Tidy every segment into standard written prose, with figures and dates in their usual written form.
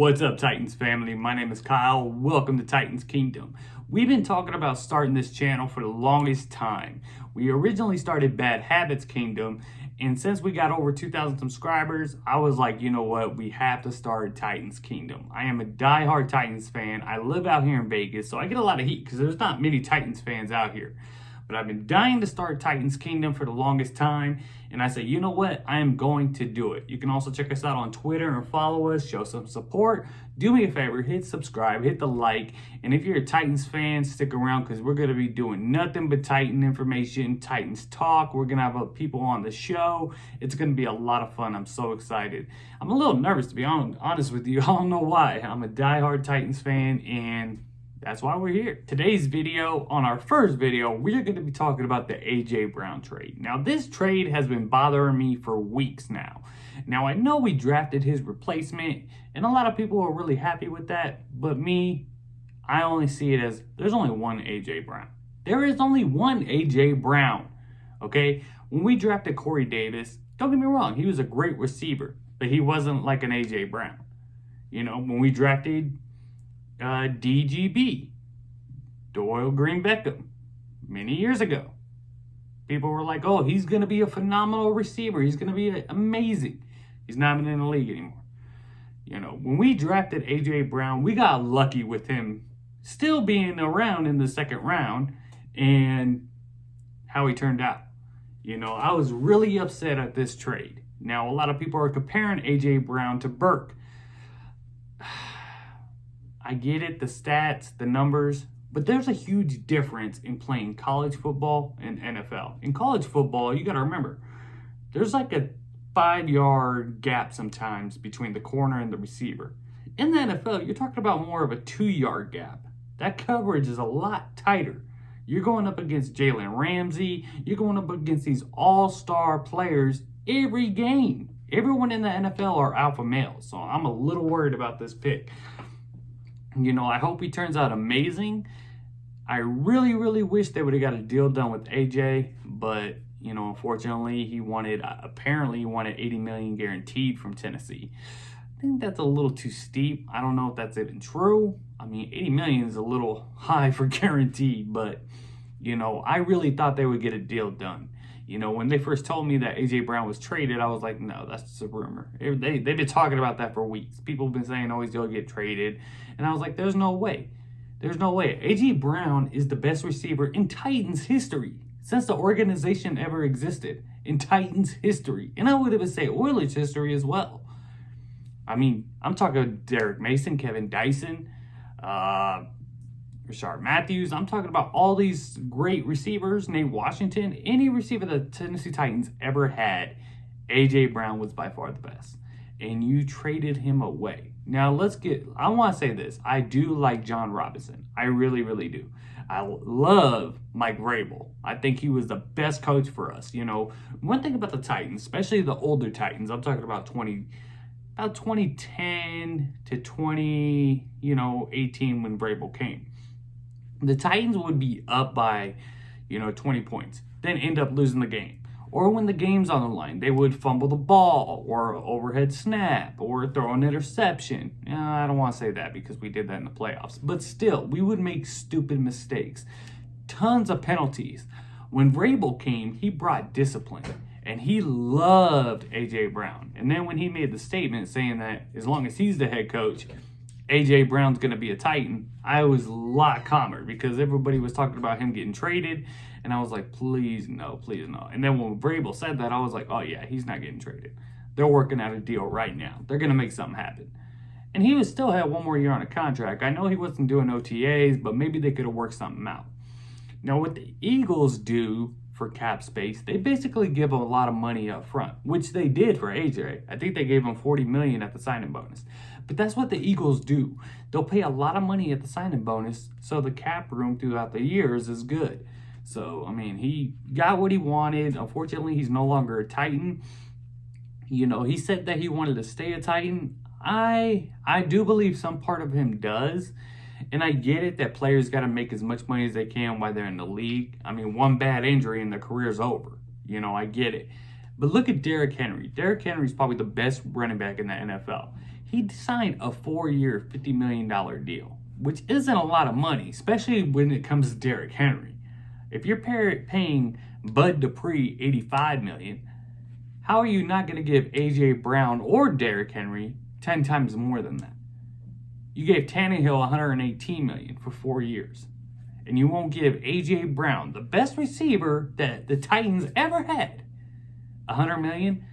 What's up, Titans family? My name is Kyle. Welcome to Titans Kingdom. We've been talking about starting this channel for the longest time. We originally started Bad Habits Kingdom, and since we got over 2,000 subscribers, I was like, you know what? We have to start Titans Kingdom. I am a diehard Titans fan. I live out here in Vegas, so I get a lot of heat because there's not many Titans fans out here. But I've been dying to start Titans Kingdom for the longest time, and I said, you know what? I am going to do it. You can also check us out on Twitter and follow us, show some support. Do me a favor, hit subscribe, hit the like, and if you're a Titans fan, stick around because we're going to be doing nothing but Titan information, Titans talk. We're going to have people on the show. It's going to be a lot of fun. I'm so excited. I'm a little nervous, to be honest with you. I don't know why. I'm a diehard Titans fan, and that's why we're here. Today's video, on our first video, we're going to be talking about the A.J. Brown trade. Now, this trade has been bothering me for weeks now. Now, I know we drafted his replacement, and a lot of people are really happy with that, but me, I only see it as there's only one A.J. Brown. There is only one A.J. Brown, okay? When we drafted Corey Davis, don't get me wrong, he was a great receiver, but he wasn't like an A.J. Brown. You know, when we drafted DGB, Doyle Green Beckham, many years ago, people were like, oh, he's going to be a phenomenal receiver. He's going to be amazing. He's not even in the league anymore. You know, when we drafted A.J. Brown, we got lucky with him still being around in the second round and how he turned out. You know, I was really upset at this trade. Now, a lot of people are comparing A.J. Brown to Burke. I get it, the stats, the numbers, but there's a huge difference in playing college football and NFL. In college football, you got to remember, there's like a 5-yard gap sometimes between the corner and the receiver. In the NFL, you're talking about more of a 2-yard gap. That coverage is a lot tighter. You're going up against Jalen Ramsey. You're going up against these all-star players every game. Everyone in the NFL are alpha males, so I'm a little worried about this pick. You know, I hope he turns out amazing. I really, really wish they would have got a deal done with AJ, but, you know, unfortunately, apparently he wanted $80 million guaranteed from Tennessee. I think that's a little too steep. I don't know if that's even true. I mean, $80 million is a little high for guaranteed, but, you know, I really thought they would get a deal done. You know, when they first told me that A.J. Brown was traded, I was like, no, that's just a rumor. They've been talking about that for weeks. People have been saying, oh, he's going to get traded. And I was like, there's no way. There's no way. A.J. Brown is the best receiver in Titans history since the organization ever existed. In Titans history. And I would even say Oilers history as well. I mean, I'm talking Derek Mason, Kevin Dyson, Rashard Matthews. I'm talking about all these great receivers, Nate Washington. Any receiver the Tennessee Titans ever had, A.J. Brown was by far the best. And you traded him away. Now, I want to say this. I do like John Robinson. I really, really do. I love Mike Vrabel. I think he was the best coach for us. You know, one thing about the Titans, especially the older Titans, I'm talking about 2010 to 2018 when Vrabel came. The Titans would be up by, 20 points, then end up losing the game. Or when the game's on the line, they would fumble the ball or overhead snap or throw an interception. I don't want to say that because we did that in the playoffs. But still, we would make stupid mistakes. Tons of penalties. When Vrabel came, he brought discipline. And he loved A.J. Brown. And then when he made the statement saying that as long as he's the head coach, A.J. Brown's going to be a Titan, I was a lot calmer because everybody was talking about him getting traded. And I was like, please no, please no. And then when Vrabel said that, I was like, oh yeah, he's not getting traded. They're working out a deal right now. They're going to make something happen. And he still had one more year on a contract. I know he wasn't doing OTAs, but maybe they could have worked something out. Now, what the Eagles do for cap space, they basically give him a lot of money up front, which they did for AJ. I think they gave him $40 million at the signing bonus. But that's what the Eagles do. They'll pay a lot of money at the signing bonus, so the cap room throughout the years is good. So, I mean, he got what he wanted. Unfortunately, he's no longer a Titan. You know, he said that he wanted to stay a Titan. I do believe some part of him does. And I get it that players got to make as much money as they can while they're in the league. I mean, one bad injury and their career's over. You know, I get it. But look at Derrick Henry. Derrick Henry is probably the best running back in the NFL. He signed a 4-year, $50 million deal, which isn't a lot of money, especially when it comes to Derrick Henry. If you're paying Bud Dupree $85 million, how are you not going to give A.J. Brown or Derrick Henry 10 times more than that? You gave Tannehill $118 million for 4 years. And you won't give A.J. Brown, the best receiver that the Titans ever had, $100 million?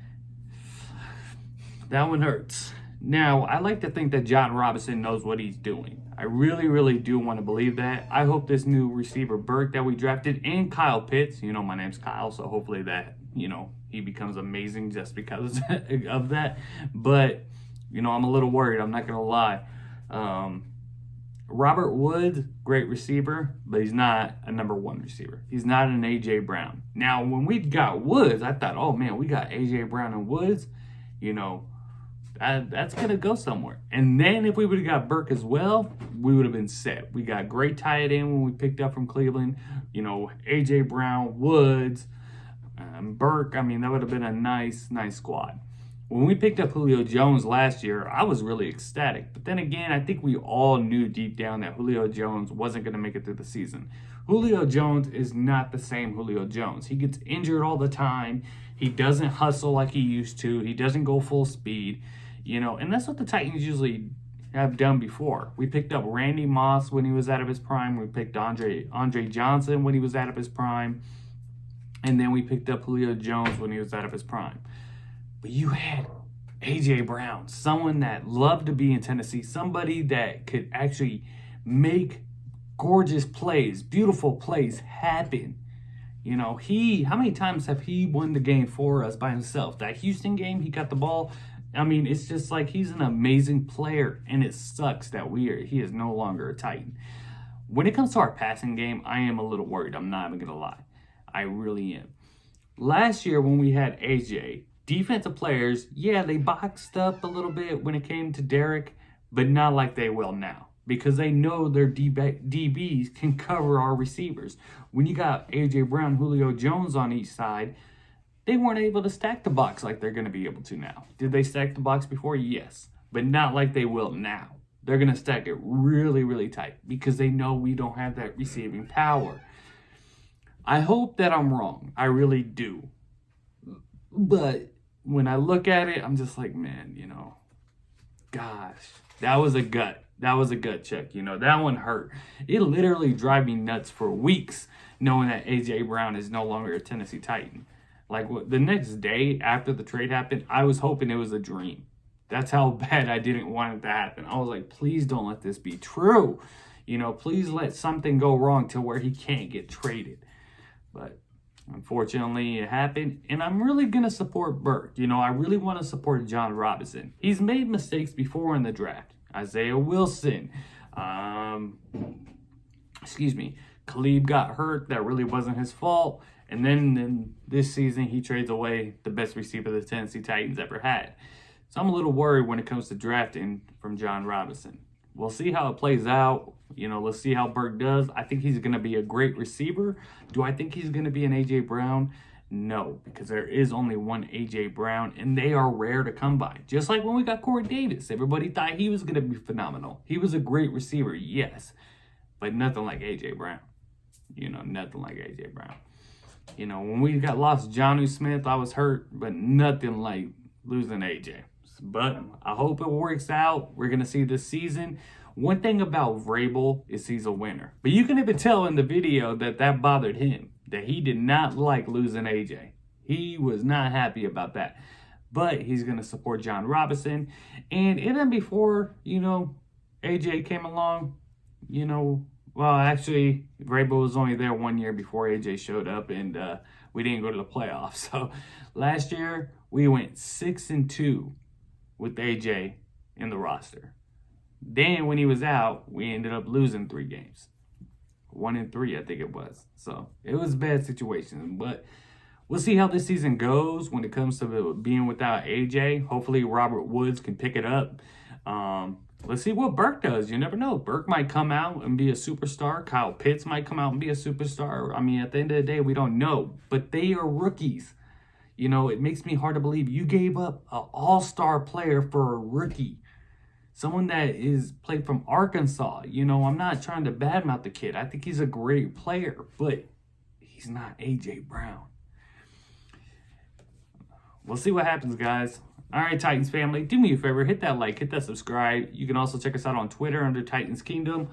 That one hurts. Now, I like to think that Jon Robinson knows what he's doing. I really, really do want to believe that. I hope this new receiver, Burke, that we drafted, and Kyle Pitts, my name's Kyle, so hopefully that, he becomes amazing just because of that. But, I'm a little worried. I'm not going to lie. Robert Woods, great receiver, but he's not a number one receiver. He's not an A.J. Brown. Now, when we got Woods, I thought, oh, man, we got A.J. Brown and Woods, that's going to go somewhere. And then if we would have got Burke as well, we would have been set. We got great tight end when we picked up from Cleveland. A.J. Brown, Woods, Burke. I mean, that would have been a nice squad. When we picked up Julio Jones last year, I was really ecstatic. But then again, I think we all knew deep down that Julio Jones wasn't going to make it through the season. Julio Jones is not the same Julio Jones. He gets injured all the time. He doesn't hustle like he used to. He doesn't go full speed. And that's what the Titans usually have done before. We picked up Randy Moss when he was out of his prime. We picked Andre Johnson when he was out of his prime. And then we picked up Julio Jones when he was out of his prime. But you had A.J. Brown, someone that loved to be in Tennessee, somebody that could actually make gorgeous plays, beautiful plays happen. How many times have he won the game for us by himself? That Houston game, he got the ball. I mean, it's just like he's an amazing player, and it sucks that he is no longer a Titan. When it comes to our passing game, I am a little worried. I'm not even going to lie. I really am. Last year when we had AJ, defensive players, they boxed up a little bit when it came to Derrick, but not like they will now because they know their DBs can cover our receivers. When you got A.J. Brown, Julio Jones on each side, they weren't able to stack the box like they're going to be able to now. Did they stack the box before? Yes, but not like they will now. They're going to stack it really, really tight because they know we don't have that receiving power. I hope that I'm wrong. I really do. But when I look at it, I'm just like, man, gosh, that was a gut. That was a gut check. That one hurt. It literally drive me nuts for weeks knowing that A.J. Brown is no longer a Tennessee Titan. Like the next day after the trade happened, I was hoping it was a dream. That's how bad I didn't want it to happen. I was like, please don't let this be true. Please let something go wrong to where he can't get traded. But unfortunately, it happened, and I'm really going to support Burke. I really want to support Jon Robinson. He's made mistakes before in the draft. Isaiah Wilson. Khalib got hurt. That really wasn't his fault. And then in this season, he trades away the best receiver the Tennessee Titans ever had. So I'm a little worried when it comes to drafting from Jon Robinson. We'll see how it plays out. Let's see how Burke does. I think he's going to be a great receiver. Do I think he's going to be an A.J. Brown? No, because there is only one A.J. Brown, and they are rare to come by. Just like when we got Corey Davis. Everybody thought he was going to be phenomenal. He was a great receiver, yes, but nothing like A.J. Brown. Nothing like A.J. Brown. When we lost Jonnu Smith, I was hurt, but nothing like losing A.J. But I hope it works out. We're going to see this season. One thing about Vrabel is he's a winner. But you can even tell in the video that bothered him, that he did not like losing AJ. He was not happy about that. But he's going to support Jon Robinson. And even before, AJ came along, actually, Vrabel was only there 1 year before AJ showed up, and we didn't go to the playoffs. So last year, we went 6-2 with AJ in the roster. Then when he was out, we ended up losing 3 games. 1-3, I think it was. So it was a bad situation. But we'll see how this season goes when it comes to being without AJ. Hopefully Robert Woods can pick it up. Let's see what Burke does. You never know. Burke might come out and be a superstar. Kyle Pitts might come out and be a superstar. I mean, at the end of the day, we don't know. But they are rookies. It makes me hard to believe you gave up an all-star player for a rookie. Someone that is played from Arkansas. You know, I'm not trying to badmouth the kid. I think he's a great player, but he's not A.J. Brown. We'll see what happens, guys. All right, Titans family, do me a favor, hit that like, hit that subscribe. You can also check us out on Twitter under Titans Kingdom.